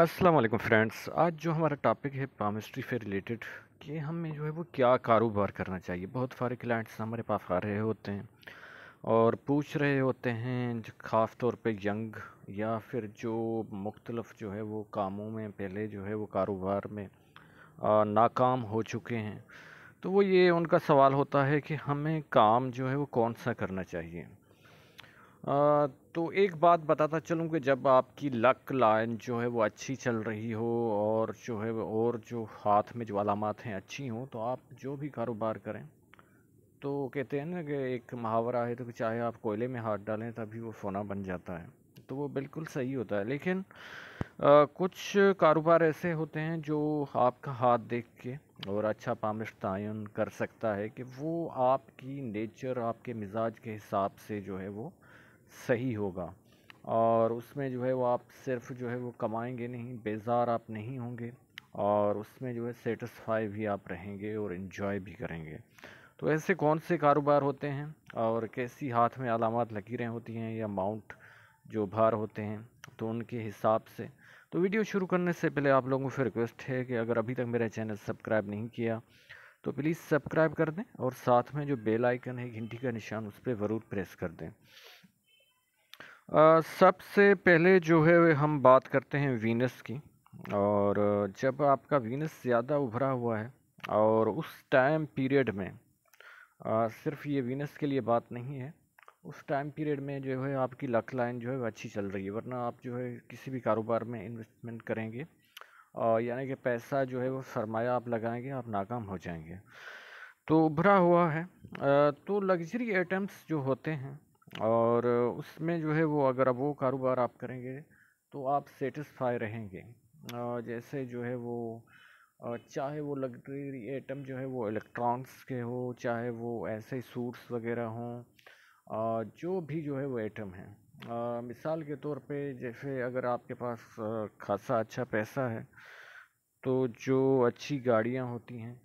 अस्सलाम वालेकुम फ्रेंड्स। आज जो हमारा टॉपिक है पामिस्ट्री से रिलेटेड कि हमें जो है वो क्या कारोबार करना चाहिए। बहुत सारे क्लाइंट्स हमारे पास आ रहे होते हैं और पूछ रहे होते हैं, ख़ास तौर पे यंग या फिर जो मुख्तलफ जो है वो कामों में पहले जो है वो कारोबार में नाकाम हो चुके हैं। तो वो ये उनका सवाल होता है कि हमें काम जो है वो कौन सा करना चाहिए। तो एक बात बताता चलूँ कि जब आपकी लक लाइन जो है वो अच्छी चल रही हो और जो है वो और जो हाथ में जो अलामात हैं अच्छी हों, तो आप जो भी कारोबार करें, तो कहते हैं ना कि एक मुहावरा है, तो कि चाहे आप कोयले में हाथ डालें तभी वो सोना बन जाता है। तो वो बिल्कुल सही होता है। लेकिन कुछ कारोबार ऐसे होते हैं जो आपका हाथ देख के और अच्छा पामिश तयन कर सकता है कि वो आपकी नेचर, आपके मिजाज के हिसाब से जो है वो सही होगा। और उसमें जो है वो आप सिर्फ जो है वो कमाएंगे नहीं, बेजार आप नहीं होंगे, और उसमें जो है सेटिस्फाई भी आप रहेंगे और इन्जॉय भी करेंगे। तो ऐसे कौन से कारोबार होते हैं और कैसी हाथ में अलामत लकीरें होती हैं या माउंट जो भार होते हैं, तो उनके हिसाब से। तो वीडियो शुरू करने से पहले आप लोगों से रिक्वेस्ट है कि अगर अभी तक मेरा चैनल सब्सक्राइब नहीं किया तो प्लीज़ सब्सक्राइब कर दें और साथ में जो बेल आइकन है, घंटी का निशान, उस पर ज़रूर प्रेस कर दें। सबसे पहले जो है हम बात करते हैं वीनस की। और जब आपका वीनस ज़्यादा उभरा हुआ है और उस टाइम पीरियड में, सिर्फ ये वीनस के लिए बात नहीं है, उस टाइम पीरियड में जो है आपकी लक लाइन जो है वो अच्छी चल रही है, वरना आप जो है किसी भी कारोबार में इन्वेस्टमेंट करेंगे और यानी कि पैसा जो है वो सरमाया आप लगाएंगे, आप नाकाम हो जाएंगे। तो उभरा हुआ है। तो लग्जरी आइटम्स जो होते हैं और उसमें जो है वो अगर अब वो कारोबार आप करेंगे तो आप सेटिस्फाई रहेंगे। जैसे जो है वो चाहे वो लग्जरी आइटम जो है वो इलेक्ट्रॉनिक्स के हो, चाहे वो ऐसे ही सूट्स वगैरह हों, जो भी जो है वो आइटम है। मिसाल के तौर पे जैसे अगर आपके पास खासा अच्छा पैसा है तो जो अच्छी गाड़ियाँ होती हैं,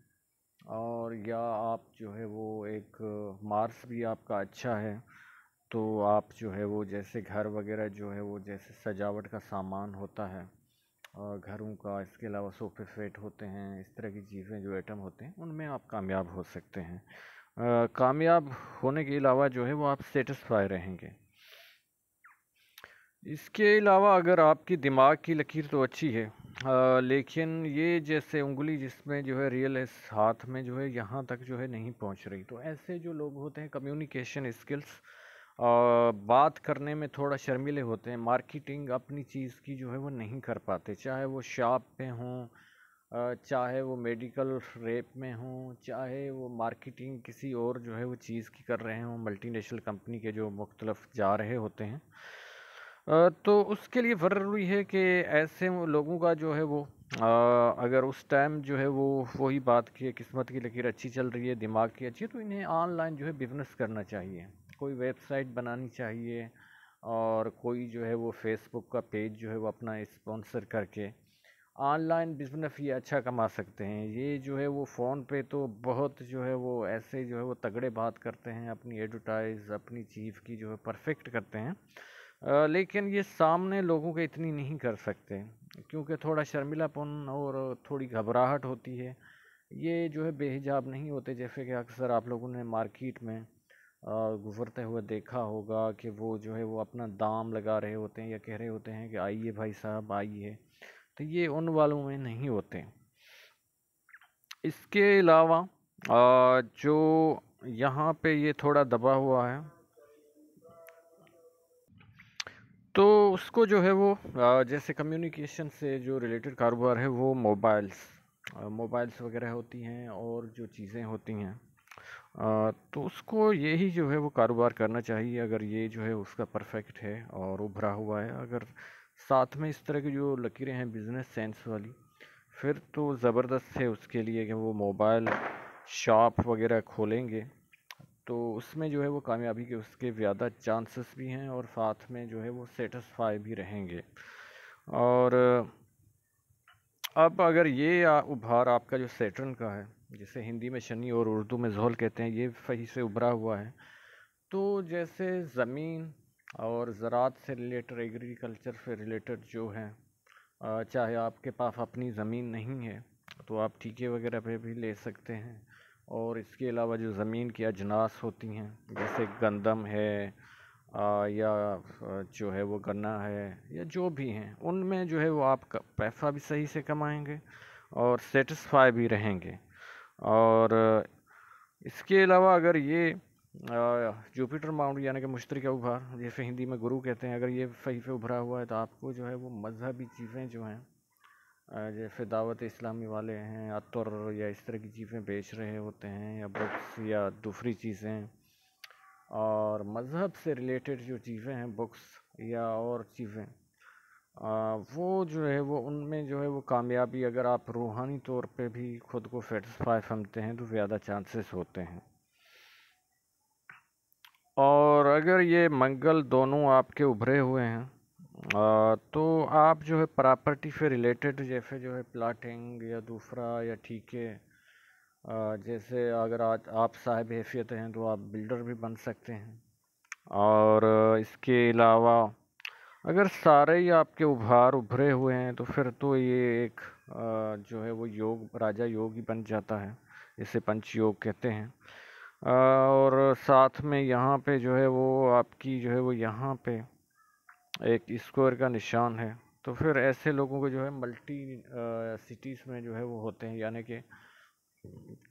और या आप जो है वो एक मार्क्स भी आपका अच्छा है, तो आप जो है वो जैसे घर वगैरह जो है वो जैसे सजावट का सामान होता है और घरों का, इसके अलावा सोफे सेट होते हैं, इस तरह की चीज़ें जो आइटम होते हैं उनमें आप कामयाब हो सकते हैं। कामयाब होने के अलावा जो है वो आप सेटिस्फाई रहेंगे। इसके अलावा अगर आपकी दिमाग की लकीर तो अच्छी है, लेकिन ये जैसे उंगली जिसमें जो है रियल इस हाथ में जो है यहाँ तक जो है नहीं पहुँच रही, तो ऐसे जो लोग होते हैं कम्युनिकेशन स्किल्स, बात करने में थोड़ा शर्मीले होते हैं, मार्केटिंग अपनी चीज़ की जो है वो नहीं कर पाते, चाहे वो शॉप पे हों, चाहे वो मेडिकल रेप में हों, चाहे वो मार्केटिंग किसी और जो है वो चीज़ की कर रहे हों, मल्टीनेशनल कंपनी के जो मुख्तलफ जा रहे होते हैं। तो उसके लिए ज़रूरी है कि ऐसे लोगों का जो है वो अगर उस टाइम जो है वो वही बात की किस्मत की लकीर अच्छी चल रही है, दिमाग की अच्छी है, तो इन्हें ऑनलाइन जो है बिज़नेस करना चाहिए। कोई वेबसाइट बनानी चाहिए और कोई जो है वो फेसबुक का पेज जो है वो अपना स्पॉन्सर करके ऑनलाइन बिज़नेस ये अच्छा कमा सकते हैं। ये जो है वो फ़ोन पे तो बहुत जो है वो ऐसे जो है वो तगड़े बात करते हैं, अपनी एडवर्टाइज अपनी चीज़ की जो है परफेक्ट करते हैं, लेकिन ये सामने लोगों के इतनी नहीं कर सकते क्योंकि थोड़ा शर्मिलापन और थोड़ी घबराहट होती है। ये जो है बेहिजाब नहीं होते, जैसे कि अक्सर आप लोगों ने मार्केट में गुज़रते हुए देखा होगा कि वो जो है वो अपना दाम लगा रहे होते हैं या कह रहे होते हैं कि आइए भाई साहब आइए, तो ये उन वालों में नहीं होते। इसके अलावा जो यहाँ पे ये थोड़ा दबा हुआ है, तो उसको जो है वो जैसे कम्युनिकेशन से जो रिलेटेड कारोबार है वो मोबाइल्स वगैरह होती हैं और जो चीज़ें होती हैं, तो उसको यही जो है वो कारोबार करना चाहिए अगर ये जो है उसका परफेक्ट है और उभरा हुआ है। अगर साथ में इस तरह की जो लकीरें हैं बिजनेस सेंस वाली, फिर तो ज़बरदस्त है उसके लिए कि वो मोबाइल शॉप वगैरह खोलेंगे, तो उसमें जो है वो कामयाबी के उसके ज़्यादा चांसेस भी हैं और साथ में जो है वो सेटिस्फाई भी रहेंगे। और अब अगर ये उभार आपका जो सैटर्न का है, जिसे हिंदी में शनि और उर्दू में ज़ोहल कहते हैं, ये सही से उभरा हुआ है, तो जैसे ज़मीन और ज़रात से रिलेटेड, एग्रीकल्चर से रिलेटेड जो हैं, चाहे आपके पास अपनी ज़मीन नहीं है तो आप ठेके वगैरह पे भी ले सकते हैं। और इसके अलावा जो ज़मीन की अजनास होती हैं जैसे गंदम है या जो है वो गन्ना है या जो भी हैं, उनमें जो है वो आप पैसा भी सही से कमाएंगे और सेटिस्फाई भी रहेंगे। और इसके अलावा अगर ये जुपिटर माउंट यानी कि मुश्तरी का उभार, जैसे हिंदी में गुरु कहते हैं, अगर ये सही से उभरा हुआ है तो आपको जो है वो मजहबी चीज़ें जो हैं जैसे दावत इस्लामी वाले हैं अतर या इस तरह की चीज़ें बेच रहे होते हैं, या बुक्स या दूसरी चीज़ें और मज़हब से रिलेटेड जो चीज़ें हैं, बुक्स या और चीज़ें, वो जो है वो उनमें जो है वो कामयाबी, अगर आप रूहानी तौर पे भी खुद को सेटिस्फाई समझते हैं तो ज़्यादा चांसेस होते हैं। और अगर ये मंगल दोनों आपके उभरे हुए हैं तो आप जो है प्रॉपर्टी से रिलेटेड जैसे जो है प्लाटिंग या दूसरा या ठीके, जैसे अगर आज आप साहिब हैसियत हैं तो आप बिल्डर भी बन सकते हैं। और इसके अलावा अगर सारे ही आपके उभार उभरे हुए हैं तो फिर तो ये एक जो है वो योग, राजा योग ही बन जाता है, इसे पंच योग कहते हैं। और साथ में यहाँ पे जो है वो आपकी जो है वो यहाँ पे एक स्क्वायर का निशान है, तो फिर ऐसे लोगों को जो है मल्टी सिटीज़ में जो है वो होते हैं, यानी कि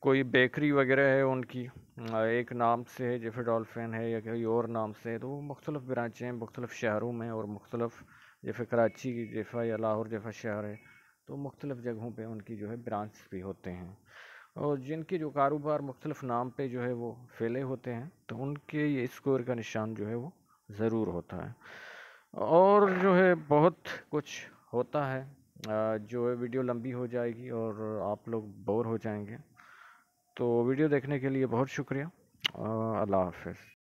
कोई बेकरी वगैरह है उनकी एक नाम से है जैसे डॉल्फिन है या कोई और नाम से है, तो वो मुख्तलिफ ब्रांचें हैं मुख्तलिफ शहरों में, और मुख्तलिफ जैसे कराची जैसा या लाहौर जैसा शहर है तो मुख्तलिफ जगहों पे उनकी जो है ब्रांच भी होते हैं, और जिनके जो कारोबार मुख्तलिफ नाम पे जो है वो फैले होते हैं तो उनके ये स्क्वायर का निशान जो है वो ज़रूर होता है। और जो है बहुत कुछ होता है, जो है वीडियो लंबी हो जाएगी और आप लोग बोर हो जाएंगे, तो वीडियो देखने के लिए बहुत शुक्रिया। अल्लाह हाफ़िज़।